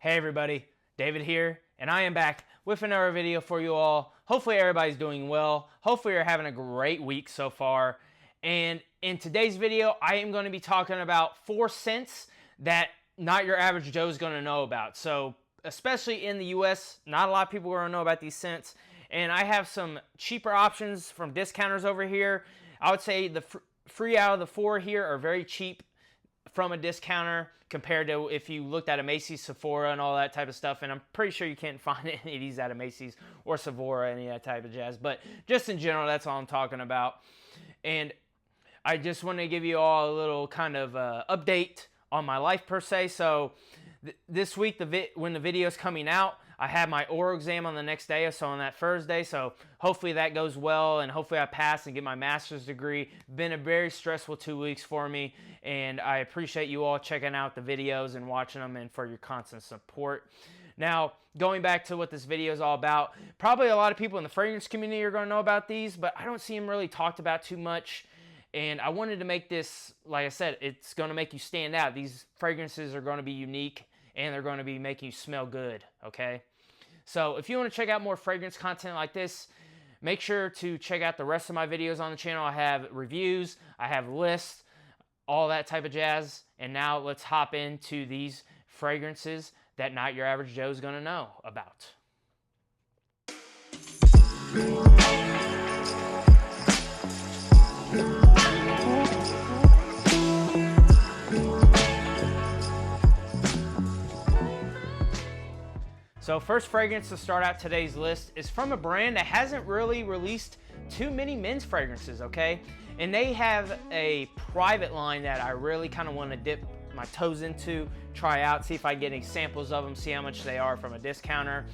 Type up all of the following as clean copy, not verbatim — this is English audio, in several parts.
Hey everybody, David here, and I am back with another video for you all. Hopefully everybody's doing well. Hopefully you're having a great week so far. And in today's video, I am going to be talking about 4 scents that not your average Joe is going to know about. So, especially in the US, not a lot of people are going to know about these scents. And I have some cheaper options from discounters over here. I would say the 3 out of the 4 here are very cheap from a discounter compared to if you looked at a Macy's, Sephora, and all that type of stuff. And I'm pretty sure you can't find any of these at a Macy's or Sephora, any of that type of jazz. But just in general, that's all I'm talking about. And I just want to give you all a little kind of update on my life per se. So this week, when the video is coming out, I had my oral exam on the next day, so on that Thursday, so hopefully that goes well, and hopefully I pass and get my master's degree. Been a very stressful 2 weeks for me, and I appreciate you all checking out the videos and watching them and for your constant support. Now, going back to what this video is all about, probably a lot of people in the fragrance community are going to know about these, but I don't see them really talked about too much. And I wanted to make this, like I said, it's going to make you stand out. These fragrances are going to be unique, and they're going to be making you smell good, okay? So if you want to check out more fragrance content like this, make sure to check out the rest of my videos on the channel. I have reviews, I have lists, all that type of jazz. And now let's hop into these fragrances that not your average Joe is going to know about. So first fragrance to start out today's list is from a brand that hasn't really released too many men's fragrances, okay? And they have a private line that I really kind of want to dip my toes into, try out, see if I get any samples of them, see how much they are from a discounter.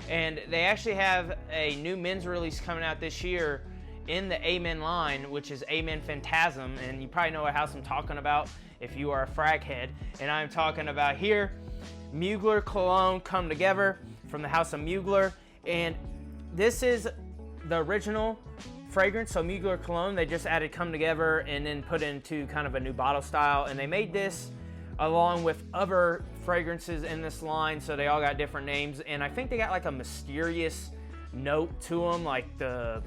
And they actually have a new men's release coming out this year in the Amen line, which is Amen Phantasm. And you probably know what house I'm talking about if you are a frag head. And I'm talking about here, Mugler Cologne Come Together from the house of Mugler. And this is the original fragrance. So Mugler Cologne, they just added Come Together and then put into kind of a new bottle style. And they made this along with other fragrances in this line. So they all got different names. And I think they got like a mysterious note to them, like the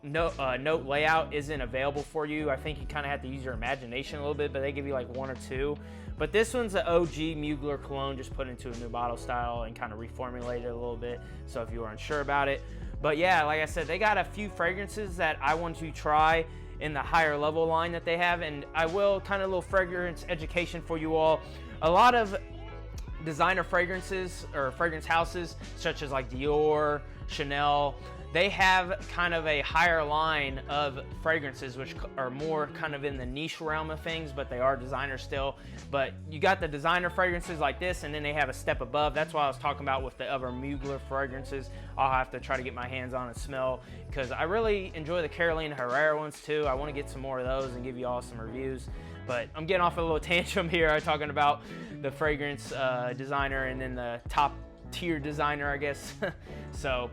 note layout isn't available for you. I think you kind of have to use your imagination a little bit, but they give you like 1 or 2. But this one's the OG Mugler Cologne, just put into a new bottle style and kind of reformulated a little bit, so if you were unsure about it. But yeah, like I said, they got a few fragrances that I want to try in the higher level line that they have, and I will kind of a little fragrance education for you all. A lot of designer fragrances or fragrance houses, such as like Dior, Chanel, they have kind of a higher line of fragrances which are more kind of in the niche realm of things, but they are designer still. But you got the designer fragrances like this, and then they have a step above. That's what I was talking about with the other Mugler fragrances. I'll have to try to get my hands on and smell, because I really enjoy the Carolina Herrera ones too. I want to get some more of those and give you all some reviews. But I'm getting off a little tantrum here. I'm talking about the fragrance designer and then the top tier designer, I guess. So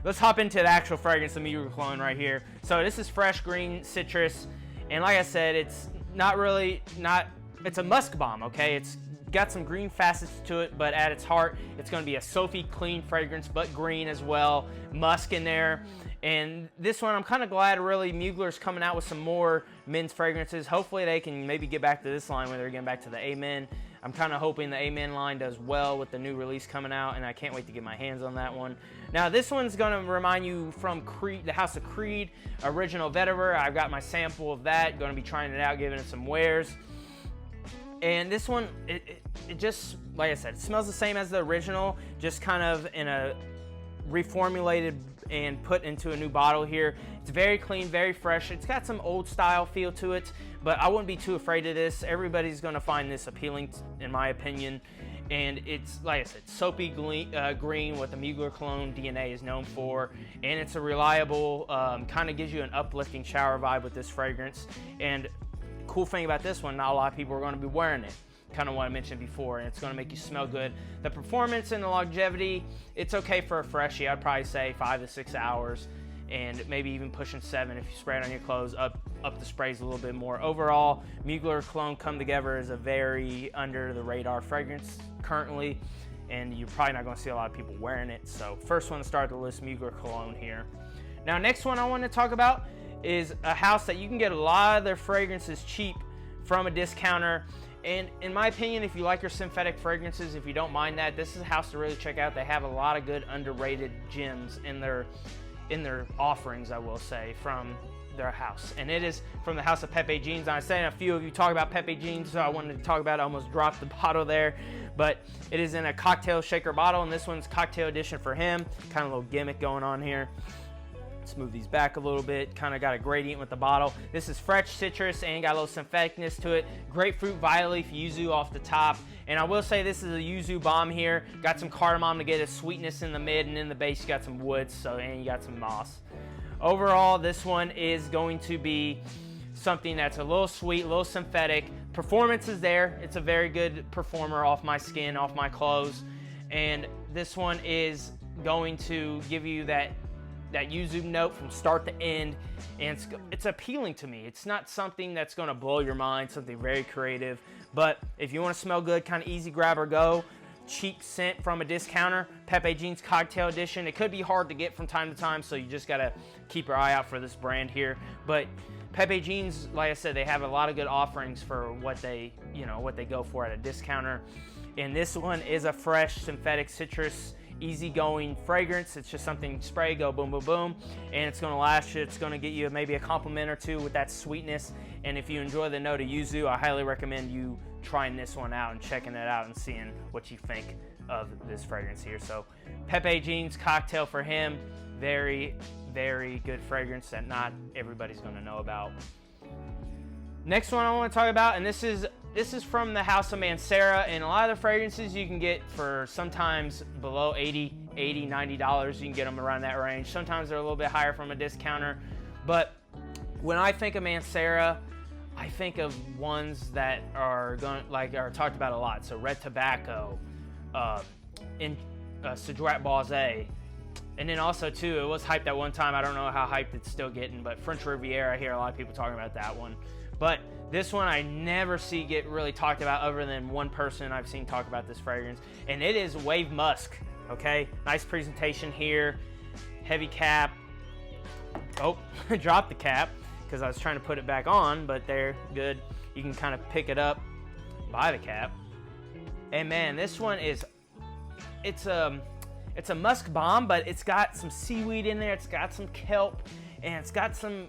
let's hop into the actual fragrance of Mugler Cologne right here. So this is fresh green citrus, and like I said, it's it's a musk bomb, okay? It's got some green facets to it, but at its heart, it's gonna be a soapy, clean fragrance, but green as well, musk in there. And this one, I'm kind of glad really Mugler's coming out with some more men's fragrances. Hopefully they can maybe get back to this line when they're getting back to the Amen. I'm kind of hoping the Amen line does well with the new release coming out, and I can't wait to get my hands on that one. Now this one's going to remind you from Creed, the House of Creed, Original Vetiver. I've got my sample of that, going to be trying it out, giving it some wears. And this one, it just, like I said, it smells the same as the original, just kind of in a reformulated and put into a new bottle here. It's very clean, very fresh. It's got some old style feel to it, but I wouldn't be too afraid of this. Everybody's gonna find this appealing, in my opinion. And it's, like I said, soapy green, what the Mugler Cologne DNA is known for. And it's a reliable, kind of gives you an uplifting shower vibe with this fragrance. And cool thing about this one, not a lot of people are gonna be wearing it. Kind of what I mentioned before, and it's going to make you smell good. The performance and the longevity, it's okay for a freshie. I'd probably say 5 to 6 hours, and maybe even pushing 7 if you spray it on your clothes, up the sprays a little bit more. Overall, Mugler Cologne Come Together is a very under the radar fragrance currently, and you're probably not going to see a lot of people wearing it. So first one to start the list, Mugler Cologne here. Now next one I want to talk about is a house that you can get a lot of their fragrances cheap from a discounter. And in my opinion, if you like your synthetic fragrances, if you don't mind that, this is a house to really check out. They have a lot of good underrated gems in their offerings, I will say, from their house. And it is from the house of Pepe Jeans. I said a few of you talk about Pepe Jeans, so I wanted to talk about it. I almost dropped the bottle there, but it is in a cocktail shaker bottle, and this one's cocktail edition for him. Kind of a little gimmick going on here. Let's move these back a little bit. Kind of got a gradient with the bottle. This is fresh citrus and got a little syntheticness to it. Grapefruit, violet leaf, yuzu off the top. And I will say this is a yuzu bomb here. Got some cardamom to get a sweetness in the mid, and in the base you got some woods, and you got some moss. Overall, this one is going to be something that's a little sweet, a little synthetic. Performance is there. It's a very good performer off my skin, off my clothes. And this one is going to give you that yuzu note from start to end, and it's appealing to me. It's not something that's going to blow your mind, something very creative, but if you want to smell good, kind of easy grab or go, cheap scent from a discounter, Pepe Jeans Cocktail Edition. It could be hard to get from time to time, so you just got to keep your eye out for this brand here. But Pepe Jeans, like I said, they have a lot of good offerings for what they go for at a discounter. And this one is a fresh synthetic citrus easygoing fragrance. It's just something you spray, go boom, boom, boom, and it's going to last you. It's going to get you maybe a compliment or two with that sweetness. And if you enjoy the note of yuzu, I highly recommend you trying this one out and checking it out and seeing what you think of this fragrance here. So Pepe Jeans cocktail for him, very, very good fragrance that not everybody's going to know about. Next one I want to talk about, and this is from the house of Manera, and a lot of the fragrances you can get for sometimes below $80, $90. You can get them around that range. Sometimes they're a little bit higher from a discounter. But when I think of Manera, I think of ones that are talked about a lot. So Red Tobacco, Cedrat Blasé, and then also too, it was hyped at one time. I don't know how hyped it's still getting, but French Riviera, I hear a lot of people talking about that one. But this one I never see get really talked about other than one person I've seen talk about this fragrance, and it is Wave Musk, okay? Nice presentation here, heavy cap. Oh, dropped the cap because I was trying to put it back on, but they're good. You can kind of pick it up by the cap. And man, this one is, it's a musk bomb, but it's got some seaweed in there, it's got some kelp, and it's got some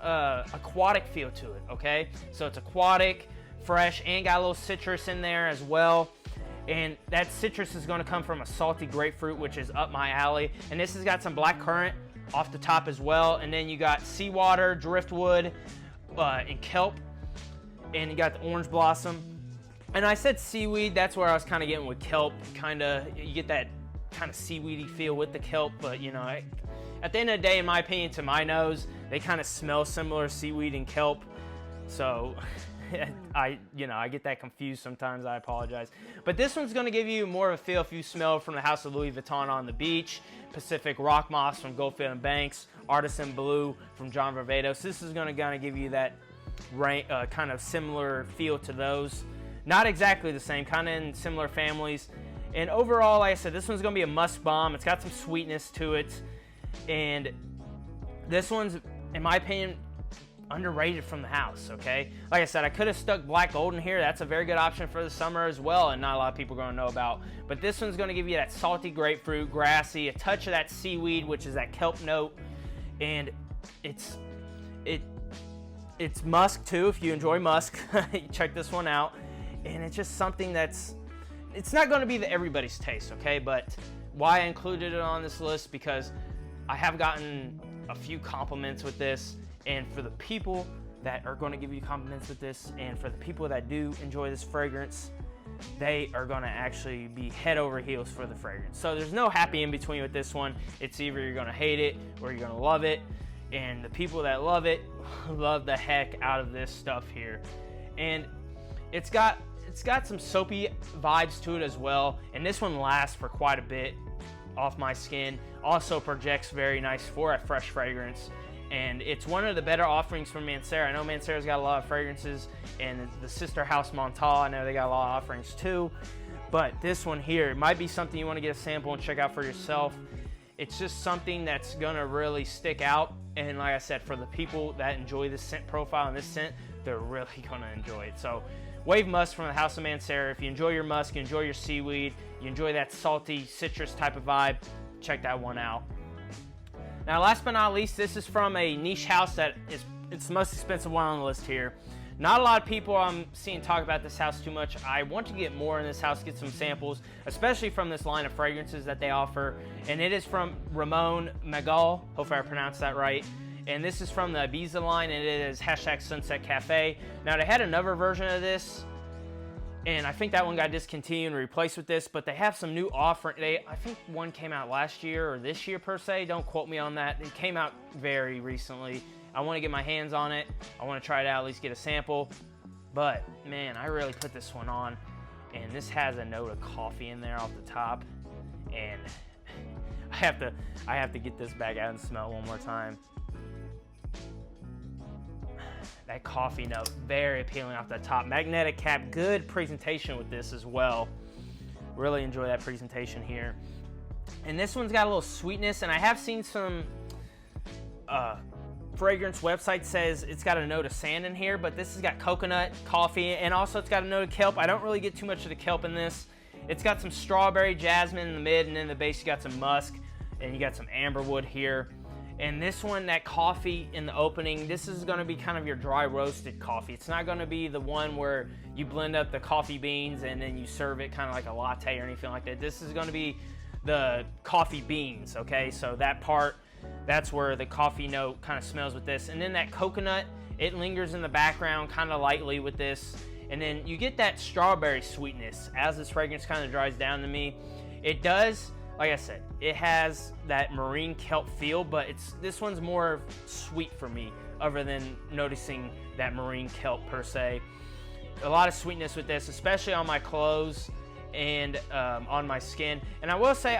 aquatic feel to it, okay? So it's aquatic, fresh, and got a little citrus in there as well. And that citrus is gonna come from a salty grapefruit, which is up my alley. And this has got some black currant off the top as well. And then you got seawater, driftwood, and kelp. And you got the orange blossom. And I said seaweed, that's where I was kind of getting with kelp. You get that kind of seaweedy feel with the kelp, but at the end of the day, in my opinion, to my nose, they kind of smell similar, seaweed and kelp. So I get that confused sometimes. I apologize. But this one's going to give you more of a feel if you smell from the House of Louis Vuitton on the Beach, Pacific Rock Moss from Goldfield and Banks, Artisan Blue from John Varvatos. This is going to give you that kind of similar feel to those. Not exactly the same, kind of in similar families. And overall, like I said, this one's going to be a musk bomb. It's got some sweetness to it. And this one's, in my opinion, underrated from the house, okay? Like I said, I could have stuck black gold in here. That's a very good option for the summer as well, and not a lot of people are going to know about. But this one's going to give you that salty grapefruit, grassy, a touch of that seaweed, which is that kelp note. And it's musk too. If you enjoy musk, check this one out. And it's just something it's not going to be everybody's taste, okay? But why I included it on this list, because I have gotten a few compliments with this, and for the people that are going to give you compliments with this, and for the people that do enjoy this fragrance, they are going to actually be head over heels for the fragrance. So there's no happy in between with this one. It's either you're going to hate it or you're going to love it, and the people that love it love the heck out of this stuff here. And it's got some soapy vibes to it as well, and this one lasts for quite a bit off my skin. Also projects very nice for a fresh fragrance, and it's one of the better offerings from Manera. I know Manera's got a lot of fragrances, and the sister house Montal, I know they got a lot of offerings too, But this one here, it might be something you want to get a sample and check out for yourself. It's just something that's gonna really stick out. And like I said, for the people that enjoy this scent profile and this scent, they're really gonna enjoy it. So Wave Musk from the House of Manera. If you enjoy your musk, you enjoy your seaweed, you enjoy that salty citrus type of vibe, check that one out. Now last but not least, this is from a niche house that it's the most expensive one on the list here. Not a lot of people I'm seeing talk about this house too much. I want to get more in this house, get some samples, especially from this line of fragrances that they offer. And it is from Mugler, hopefully I pronounced that right. And this is from the Ibiza line, and it is #Sunset Cafe. Now they had another version of this, and I think that one got discontinued and replaced with this, but they have some new offering. I think one came out last year or this year per se. Don't quote me on that. It came out very recently. I want to get my hands on it. I want to try it out, at least get a sample. But man, I really put this one on, and this has a note of coffee in there off the top. And I have to get this back out and smell it one more time. That coffee note, very appealing off the top. Magnetic cap, good presentation with this as well. Really enjoy that presentation here. And this one's got a little sweetness, and I have seen some fragrance website says it's got a note of sand in here, but this has got coconut, coffee, and also it's got a note of kelp. I don't really get too much of the kelp in this. It's got some strawberry, jasmine in the mid, and in the base you got some musk, and you got some amberwood here. And this one, that coffee in the opening, this is gonna be kind of your dry roasted coffee. It's not gonna be the one where you blend up the coffee beans and then you serve it kind of like a latte or anything like that. This is gonna be the coffee beans, okay? So that part, that's where the coffee note kind of smells with this. And then that coconut, it lingers in the background kind of lightly with this. And then you get that strawberry sweetness as this fragrance kind of dries down to me. It does, like I said, it has that marine kelp feel, but this one's more sweet for me, other than noticing that marine kelp per se. A lot of sweetness with this, especially on my clothes and on my skin. And I will say,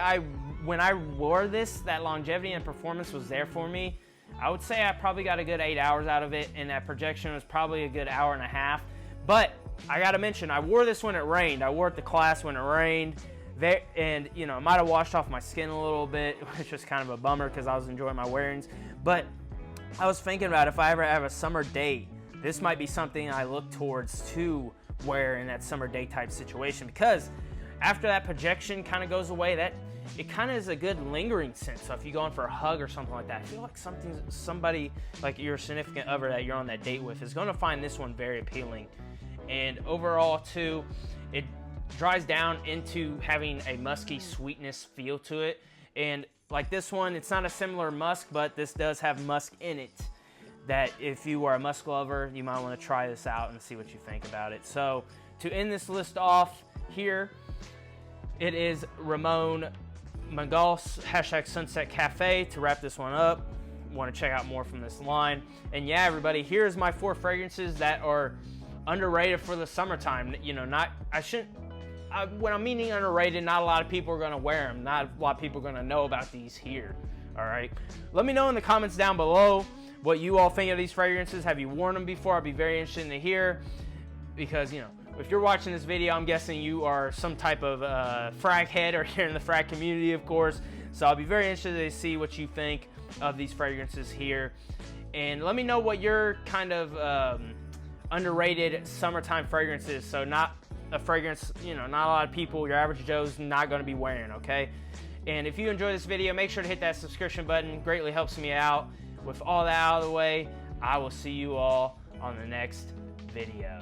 when I wore this, that longevity and performance was there for me. I would say I probably got a good 8 hours out of it, and that projection was probably a good hour and a half. But I gotta mention, I wore this when it rained. I wore it to class when it rained. And you know, it might have washed off my skin a little bit, which was kind of a bummer because I was enjoying my wearings. But I was thinking about if I ever have a summer date, this might be something I look towards to wear in that summer date type situation, because after that projection kind of goes away, that it kind of is a good lingering scent. So if you go in for a hug or something like that, I feel like somebody like your significant other that you're on that date with is going to find this one very appealing. And overall too, it dries down into having a musky sweetness feel to it. And like this one, it's not a similar musk, but this does have musk in it, that if you are a musk lover, you might want to try this out and see what you think about it. So to end this list off here, it is Mugler #Sunset Cafe to wrap this one up. Want to check out more from this line. And yeah, everybody, here's my 4 fragrances that are underrated for the summertime. You know, when I'm meaning underrated, not a lot of people are going to wear them. Not a lot of people are going to know about these here. All right. Let me know in the comments down below what you all think of these fragrances. Have you worn them before? I'd be very interested to hear, because, you know, if you're watching this video, I'm guessing you are some type of frag head, or you're in the frag community, of course. So I'll be very interested to see what you think of these fragrances here. And let me know what your kind of underrated summertime fragrance is. So not a fragrance, you know, not a lot of people, your average Joe's not going to be wearing, okay? And if you enjoyed this video, make sure to hit that subscription button. Greatly helps me out. With all that out of the way, I will see you all on the next video.